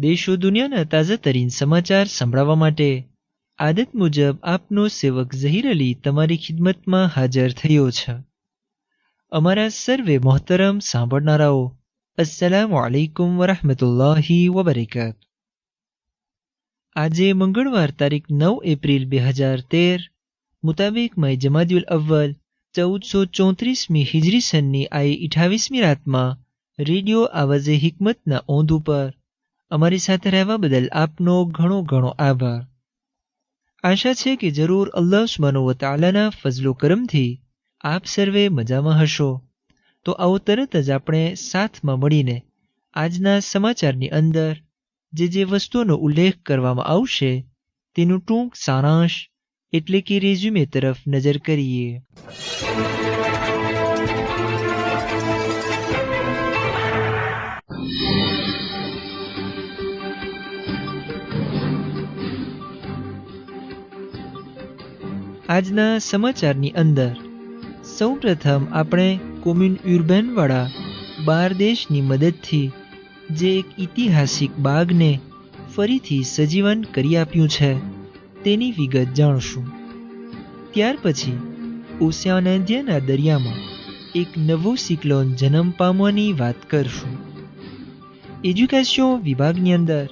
દેશો દુનિયાના તાજાતરીન સમાચાર સંભળાવવા માટે આદત મુજબ આપનો સેવક ઝહીર અલી તમારી ખિદમતમાં હાજર થયો છે. અમારા સર્વે મોહતરમ સાંભળનારાઓ, અસ્સલામુ અલૈકુમ વરહમતુલ્લાહી વબરકાત. આજે મંગળવાર તારીખ 9 એપ્રિલ 2013 મુતાબિક મઈ જમાદિયુલ અવ્વલ 1434મી હિજરી સનની આઈ 28મી રાતમાં રેડિયો આવાઝે હિકમતના ઓંધ ઉપર અમારી સાથે રહેવા બદલ આપનો ઘણો ઘણો આભાર. આશા છે કે જરૂર અલ્લાહ સુબ્હાનહુ વ તઆલાના ફઝલો કરમથી આપ સર્વે મજામાં હશો. તો આવો તરત જ આપણે સાથમાં મળીને આજના સમાચારની અંદર જે વસ્તુઓનો ઉલ્લેખ કરવામાં આવશે તેનું ટૂંક સારાંશ એટલે કે રેઝ્યુમે તરફ નજર કરીએ. આજના સમાચારની અંદર સૌપ્રથમ આપણે કોમ્યુન યુર્બેનવાળા 12 દેશની મદદથી જે એક ઐતિહાસિક બાગને ફરીથી સજીવન કરી આપ્યું છે તેની વિગત જાણશું. ત્યાર પછી ઓશિયાન ઇન્ડિયાના દરિયામાં એક નવો સિક્લોન જન્મ પામવાની વાત કરશું. એજ્યુકેશન વિભાગની અંદર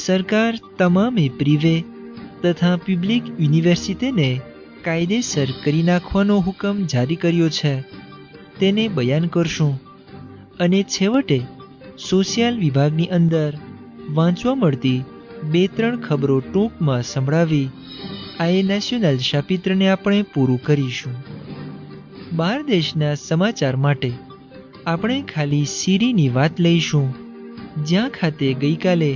સરકાર તમામે પ્રિવે તથા પબ્લિક યુનિવર્સિટીને કાયદેસર કરી નાખવાનો હુકમ જારી કર્યો છે તેને બયાન કરશું. અને છેવટે સોશિયલ વિભાગની અંદર વાંચવા મળતી 2-3 ખબરો ટૂંકમાં સંભળાવી આ નેશનલ શાપિત્રને આપણે પૂરું કરીશું. 12 દેશના સમાચાર માટે આપણે ખાલી સિરીની વાત લઈશું, જ્યાં ખાતે ગઈકાલે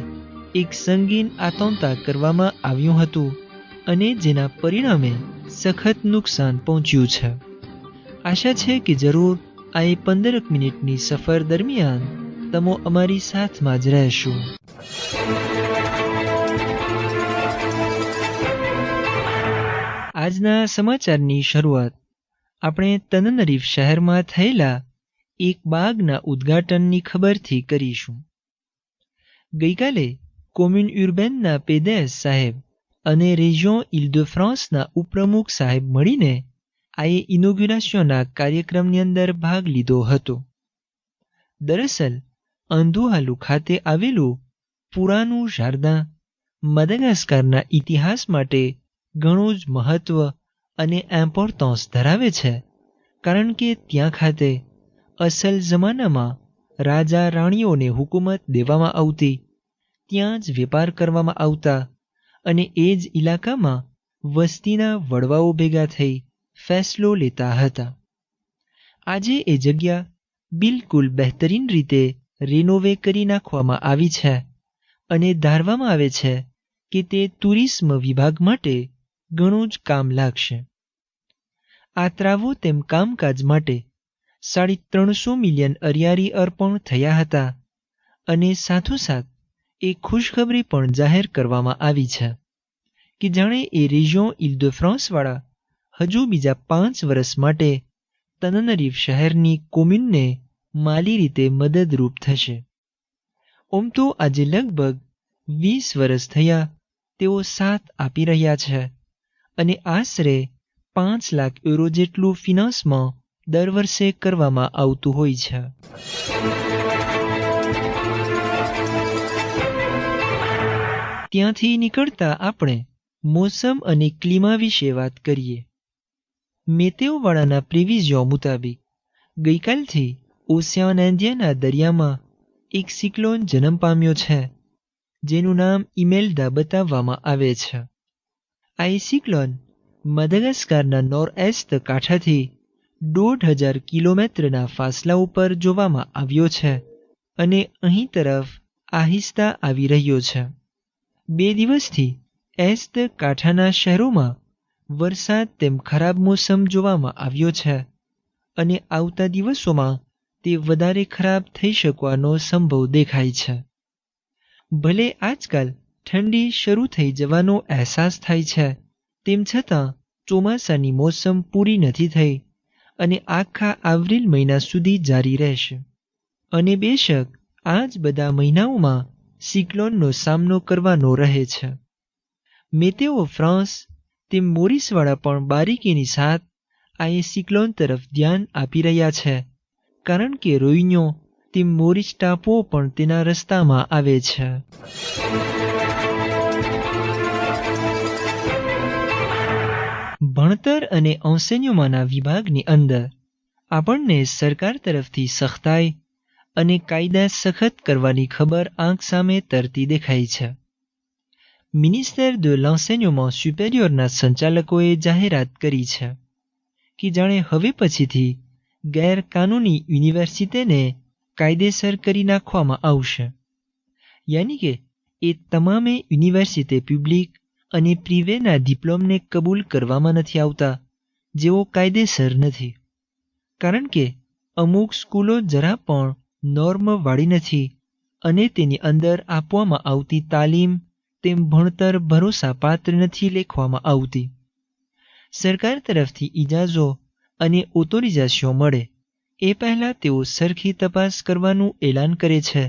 એક સંગીન આતંક કરવામાં આવ્યું હતું અને જેના પરિણામે સખત નુકસાન પહોંચ્યું છે. આશા છે કે જરૂર આ 15 મિનિટની સફર દરમિયાન તમે અમારી સાથમાં જ રહેશો. આજના સમાચારની શરૂઆત આપણે તનરીફ શહેરમાં થયેલા એક બાગના ઉદ્ઘાટનની ખબરથી કરીશું. ગઈકાલે કોમ્યુન યુર્બેનના પેદેસ સાહેબ અને રેજિયોન ઇલ-દ-ફ્રાન્સના ઉપપ્રમુખ સાહેબ મળીને આ ઇનોગ્યુરેશનના કાર્યક્રમની અંદર ભાગ લીધો હતો. દરઅસલ અંધુહાલુ ખાતે આવેલું પુરાનું જાર્દાન મદાગાસ્કારના ઇતિહાસ માટે ઘણું જ મહત્વ અને ઇમ્પોર્ટન્સ ધરાવે છે, કારણ કે ત્યાં ખાતે અસલ જમાનામાં રાજા રાણીઓને હુકુમત દેવામાં આવતી, ત્યાં જ વેપાર કરવામાં આવતા અને એ જ ઇલાકામાં વસ્તીના વડવાઓ ભેગા થઈ ફેસલો લેતા હતા. આજે એ જગ્યા બિલકુલ બહેતરીન રીતે રિનોવે કરી નાખવામાં આવી છે અને ધારવામાં આવે છે કે તે ટુરિઝમ વિભાગ માટે ઘણું જ કામ લાગશે. આ ત્રાવો તેમ કામકાજ માટે 350 મિલિયન અરિયારી અર્પણ થયા હતા અને સાથોસાથ એક ખુશખબરી પણ જાહેર કરવામાં આવી છે કે જાણે એ રેજિયોન ઇલ-દ-ફ્રાન્સ વાળા હજુ બીજા 5 વર્ષ માટે તનરીફ શહેરની કોમ્યુનને માલી રીતે મદદરૂપ થશે. ઓમ તો આજે લગભગ 20 વર્ષ થયા તેઓ સાથ આપી રહ્યા છે અને આશરે 5 લાખ યુરો જેટલું ફિનાન્સમાં દર વર્ષે કરવામાં આવતું હોય છે. ત્યાંથી નીકળતા આપણે મોસમ અને ક્લિમા વિશે વાત કરીએ. મેતેઓવાળાના પ્રિવિઝન મુતાબિક ગઈકાલથી ઓશિયાન ઇન્ડિયાના દરિયામાં એક સિક્લોન જન્મ પામ્યો છે, જેનું નામ ઇમેલ્ડા બતાવવામાં આવે છે. આ સિક્લોન મદાગાસ્કારના નોર્થ-ઇસ્ટ કાંઠાથી 1,500 કિલોમીટરના ફાસલા ઉપર જોવામાં આવ્યો છે અને અહીં તરફ આહિસ્તા આવી રહ્યો છે. 2 દિવસથી ઇસ્ટ કાંઠાના શહેરોમાં વરસાદ તેમ ખરાબ મોસમ જોવામાં આવ્યો છે અને આવતા દિવસોમાં તે વધારે ખરાબ થઈ શકવાનો સંભવ દેખાય છે. ભલે આજકાલ ઠંડી શરૂ થઈ જવાનો અહેસાસ થાય છે, તેમ છતાં ચોમાસાની મોસમ પૂરી નથી થઈ અને આખા એપ્રિલ મહિના સુધી જારી રહેશે. અને બેશક આ જ બધા મહિનાઓમાં સિક્લોનનો સામનો કરવાનો રહે છે. મેતેઓ ફ્રાન્સ તેમ મોરિસવાળા પણ બારીકીની સાથ આ સિક્લોન તરફ ધ્યાન આપી રહ્યા છે, કારણ કે રોઈન્યો તેમ મોરિસ ટાપુઓ પણ તેના રસ્તામાં આવે છે. ભણતર અને enseignementના વિભાગની અંદર આપણને સરકાર તરફથી સખ્તાઈ અને કાયદા સખત કરવાની ખબર આંખ સામે તરતી દેખાય છે. મિનિસ્ટર de l'enseignement supérieur ના સંચાલકોએ જાહેરાત કરી છે કે જાણે હવે પછીથી ગેરકાનૂની યુનિવર્સિટીને કાયદેસર કરી નાખવામાં આવશે. યાની કે એ તમામે યુનિવર્સિટી પબ્લિક અને પ્રિવેના ડિપ્લોમને કબૂલ કરવામાં નથી આવતા, જેઓ કાયદેસર નથી, કારણ કે અમુક સ્કૂલો જરા પણ નોર્મ વાળી નથી અને તેની અંદર આપવામાં આવતી તાલીમ તેમ ભણતર ભરોસાપાત્ર નથી લેખવામાં આવતી. સરકાર તરફથી ઇજાઝો અને ઓથોરિઝેશન મળે એ પહેલાં તેઓ સરખી તપાસ કરવાનું એલાન કરે છે,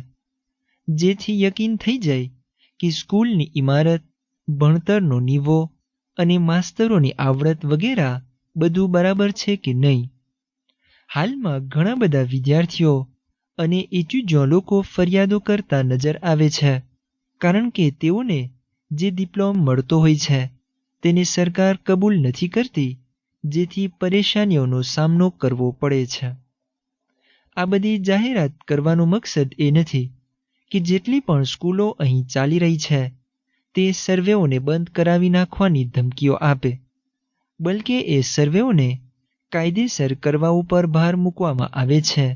જેથી યકીન થઈ જાય કે સ્કૂલની ઇમારત, ભણતરનો નીવો અને માસ્તરોની આવડત વગેરે બધું બરાબર છે કે નહીં. હાલમાં ઘણા બધા વિદ્યાર્થીઓ અને એચ્યુડિયો લોકો ફરિયાદો કરતા નજર આવે છે, કારણ કે તેઓને જે ડિપ્લોમ મળતો હોય છે તેને સરકાર કબૂલ નથી કરતી, જેથી પરેશાનીઓનો સામનો કરવો પડે છે. આ બધી જાહેરાત કરવાનો મકસદ એ નથી કે જેટલી પણ સ્કૂલો અહીં ચાલી રહી છે તે સર્વેઓને બંધ કરાવી નાખવાની ધમકીઓ આપે, બલકે એ સર્વેઓને કાયદેસર કરવા ઉપર ભાર મૂકવામાં આવે છે,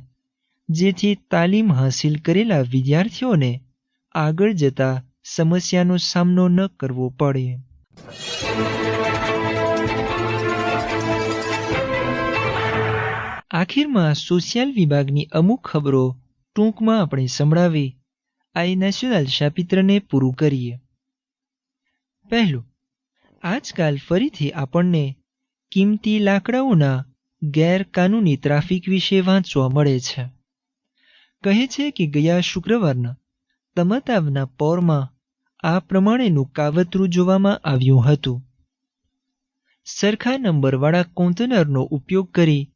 જેથી તાલીમ હાંસિલ કરેલા વિદ્યાર્થીઓને આગળ જતા સમસ્યાનો સામનો ન કરવો પડે. આખીરમાં સોશિયલ વિભાગની અમુક ખબરો ટૂંકમાં આપણે સંભળાવી આ નેશનલ શાપિત્રને પૂરું કરીએ. પહેલું, આજકાલ ફરીથી આપણને કિંમતી લાકડાઓના ગેરકાનૂની ટ્રાફિક વિશે વાંચવા મળે છે. કહે છે કે ગયા શુક્રવારના તમતાવના પોરમાં આ પ્રમાણેનું કાવતરું જોવામાં આવ્યું હતું. સરખા નંબરવાળા કોન્ટેનરનો ઉપયોગ કરી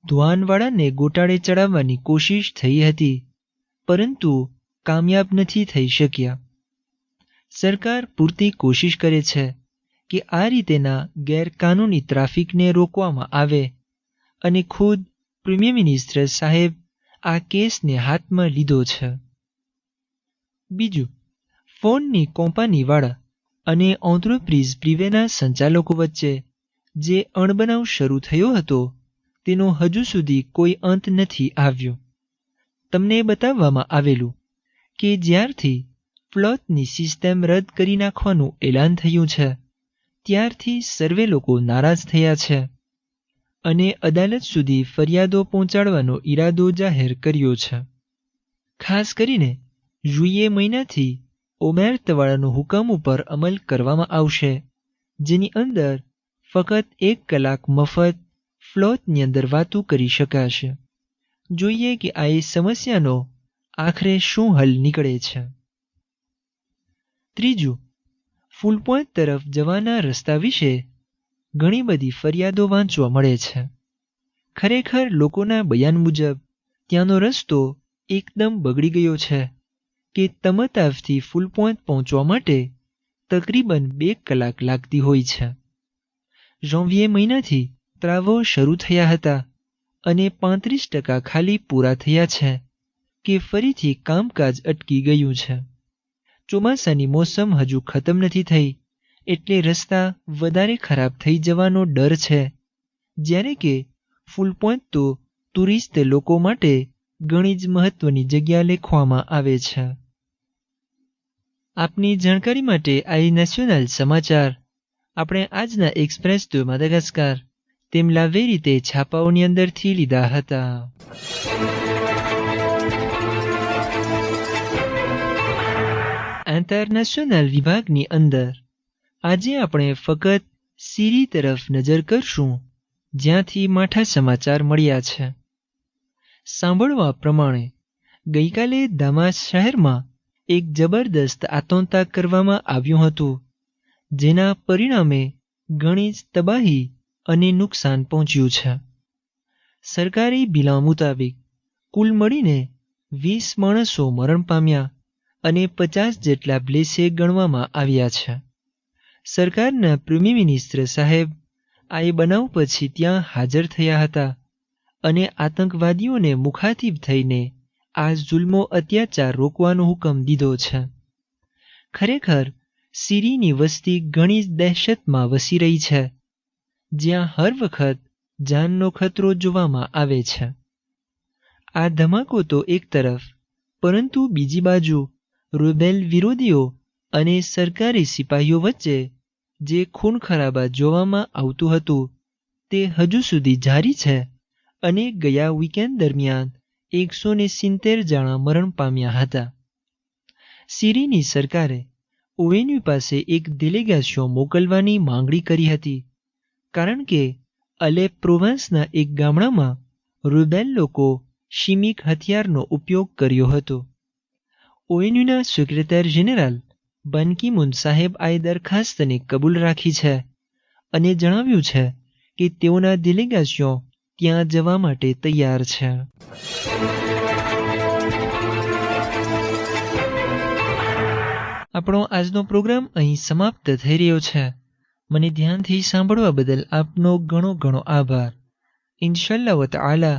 ધ્વાનવાળાને ગોટાળે ચડાવવાની કોશિશ થઈ હતી, પરંતુ કામયાબ નથી થઈ શક્યા. સરકાર પૂરતી કોશિશ કરે છે કે આ રીતેના ગેરકાનૂની ટ્રાફિકને રોકવામાં આવે અને ખુદ પ્રીમિયર મિનિસ્ટર સાહેબ આ કેસને હાથમાં લીધો છે. બીજું, ફોનની કંપનીવાળા અને એન્ટરપ્રાઇઝ પ્રિવેના સંચાલકો વચ્ચે જે અણબનાવ શરૂ થયો હતો તેનો હજુ સુધી કોઈ અંત નથી આવ્યો. તમને બતાવવામાં આવેલું કે જ્યારથી ફ્લોટની સિસ્ટમ રદ કરી નાખવાનું એલાન થયું છે ત્યારથી સર્વે લોકો નારાજ થયા છે અને અદાલત સુધી ફરિયાદો પહોંચાડવાનો ઈરાદો જાહેર કર્યો છે. ખાસ કરીને જુલાઈ મહિનાથી ઓમેરતવાળાનો હુકમ ઉપર અમલ કરવામાં આવશે, જેની અંદર ફક્ત 1 કલાક મફત ફ્લોટની અંદર વાતો કરી શકાશે. જોઈએ કે આ સમસ્યાનો આખરે શું હલ નીકળે છે. ત્રીજું, ફૂલ પોઈન્ટ તરફ જવાના રસ્તા વિશે ઘણી બધી ફરિયાદો વાંચવા મળે છે. ખરેખર લોકોના બયાન મુજબ ત્યાંનો રસ્તો એકદમ બગડી ગયો છે કે તમતાવથી ફૂલ પોઈન્ટ પહોંચવા માટે તકરીબન 2 કલાક લાગતી હોય છે. જાન્યુઆરી મહિનાથી ત્રાવો શરૂ થયા હતા અને 35% ખાલી પૂરા થયા છે કે ફરીથી કામકાજ અટકી ગયું છે. ચોમાસાની મોસમ હજુ ખતમ નથી થઈ, એટલે રસ્તા વધારે ખરાબ થઈ જવાનો ડર છે, જ્યારે કે ફૂલ પોઈન્ટ તો ટુરિસ્ટ લોકો માટે ઘણી જ મહત્વની જગ્યા લેખવામાં આવે છે. આપની જાણકારી માટે આ નેશનલ સમાચાર આપણે આજના એક્સપ્રેસ de Madagascar તેમ લાવે રીતે છાપાઓની અંદરથી લીધા હતા. ઇન્ટરનેશનલ વિભાગની અંદર આજે આપણે ફક્ત સીરી તરફ નજર કરશું, જ્યાંથી માઠા સમાચાર મળ્યા છે. સાંભળવા પ્રમાણે ગઈકાલે દામાસ શહેરમાં એક જબરદસ્ત આતંકવાદ કરવામાં આવ્યું હતું, જેના પરિણામે ઘણી જ તબાહી અને નુકસાન પહોંચ્યું છે. સરકારી બિલાવ મુતાબિક કુલ મળીને 20 માણસો મરણ પામ્યા અને 50 જેટલા બ્લેસે ગણવામાં આવ્યા છે. સરકારના પ્રીમિયર મિનિસ્ટર સાહેબ આ બનાવ પછી ત્યાં હાજર થયા હતા અને આતંકવાદીઓને મુખાતિબ થઈને આ જુલ્મો અત્યાચાર રોકવાનો હુકમ દીધો છે. ખરેખર સિરીની વસ્તી ઘણી જ દહેશતમાં વસી રહી છે, જ્યાં હર વખત જાનનો ખતરો જોવામાં આવે છે. આ ધમાકો તો એક તરફ, પરંતુ બીજી બાજુ રુબેલ વિરોધીઓ અને સરકારી સિપાહીઓ વચ્ચે જે ખૂન ખરાબા જોવામાં આવતું હતું તે હજુ સુધી જારી છે અને ગયા વીકેન્ડ દરમિયાન 170 જણા મરણ પામ્યા હતા. સિરીની સરકારે ONU પાસે એક ડેલિગેશન મોકલવાની માંગણી કરી હતી, કારણ કે અલેપ પ્રોવિન્સના એક ગામડામાં રુબેલ લોકો શિમિક હથિયારનો ઉપયોગ કર્યો હતો. ONUના સેક્રેટરી જનરલ બાન કી મૂન સાહેબ આ દરખાસ્તને કબૂલ રાખી છે અને જણાવ્યું છે કે તેઓના ડેલિગેશન ત્યાં જવા માટે તૈયાર છે. આપણો આજનો પ્રોગ્રામ અહીં સમાપ્ત થઈ રહ્યો છે. મને ધ્યાનથી સાંભળવા બદલ આપનો ઘણો ઘણો આભાર. ઇન્શાઅલ્લાહ તઆલા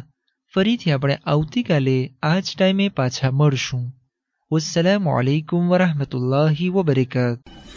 ફરીથી આપણે આવતીકાલે આ જ ટાઈમે પાછા મળશું. વસ્સલામુ અલૈકુમ વરહમતુલ્લાહિ વબરકાતુહુ.